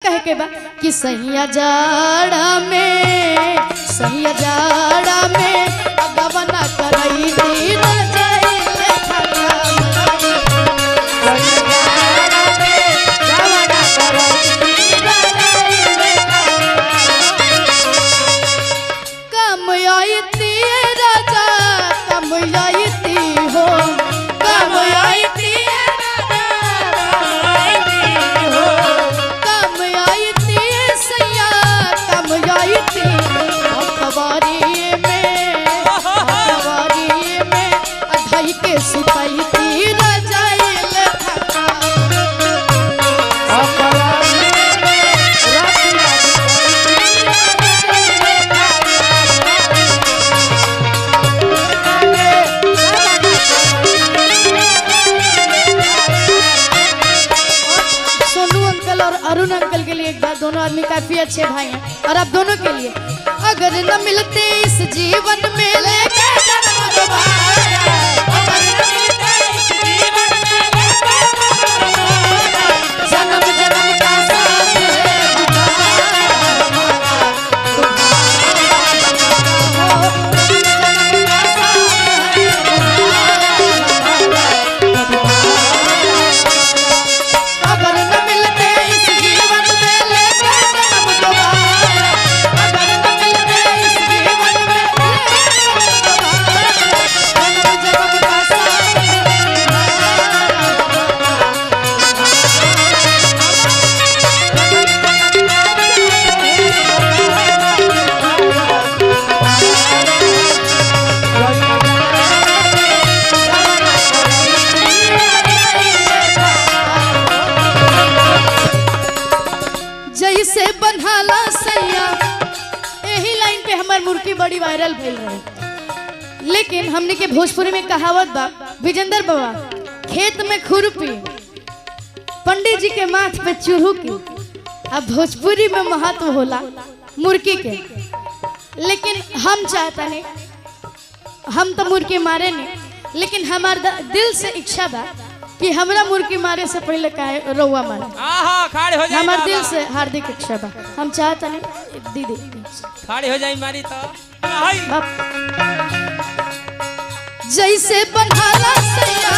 कहे के बा कि सैया जाड़ा में अगवना करई दिन जाइले खटा कम आईती राजा कम आईती हो कम आईती कम आईती सैया कम आईती अखबारी में अधाई के सुतईती रजाइल खटा अरुण अंकल के लिए एक बार, दोनों आदमी काफी अच्छे भाई हैं और आप दोनों के लिए अगर न मिलते इस जीवन में लेके जन्म दोबारा अगर न मिलते इस जीवन में लेके जन्म जन्म का साथ है जैसे बन्हाला सैया। यही लाइन पे हमार मुर्की बड़ी वायरल भेल रहे, लेकिन हमने के भोजपुरी में कहावत बा विजेंद्र बाबा खेत में खुरपी पंडित जी के माथ पे चुरुकी। अब भोजपुरी में महत्व होला मुर्की के, लेकिन हम चाहता नहीं, हम तो मुर्की मारे नहीं, लेकिन हमार दिल से इच्छा बा कि हमरा मुर्गी मारे से पहले काहे रउआ मारे। खाड़ी हो जाए हमार दिल से हार्दिक इच्छा बा, हम चाहता नहीं दीदी खाड़ी हो जाए मारी तो जैसे बन्हाला सैया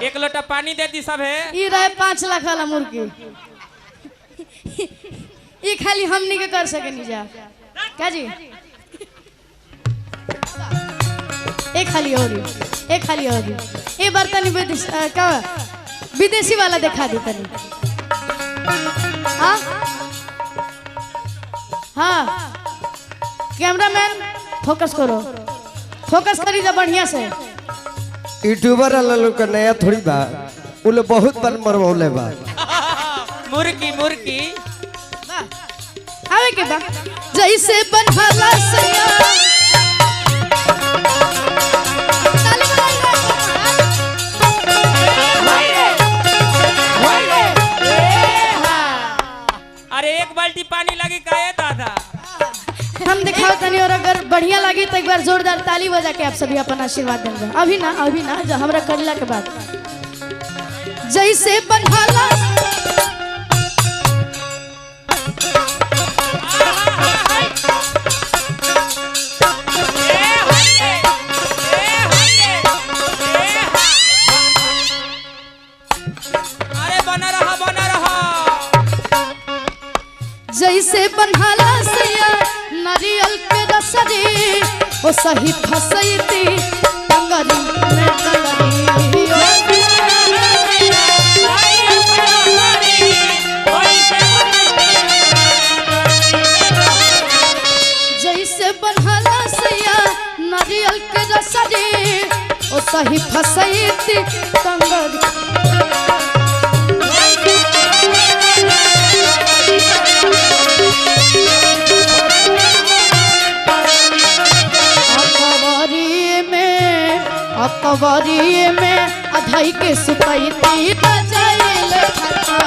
एक लोटा पानी दे दी सब है। ये रहे 5 लाख वाला मुर्गी, ये खाली हमनी के कर सके नहीं जा क्या जी। एक खाली और ये बर्तन विदेशी वाला दिखा दी तनी। हाँ कैमरामैन फोकस करो, फोकस करी जा बढ़िया से। यूट्यूबर वाला लोग का नया थोड़ी बा, वो लोग बहुत बार मरवले बा। मुर्गी मुर्गी आवे के बा जैसे बन्हाला सैया अरे एक बाल्टी पानी लगी का है दादा। हम दिखाओ तनी, और अगर बढ़िया लगी तो एक बार जोरदार ताली बजा के आप सभी अपन आशीर्वाद देंगे। अभी ना जो हमरा करला के बाद जैसे बन्हाला जैसे बन्हाला सैया नारियल के रसरी ओ सही फसैती टंगरी में टंगरी जैसे बन्हाला सैया नारियल के रसरी ओ सही फसैती टंगरी अकबरी में अधाई के सुतैती बजाइल खटा।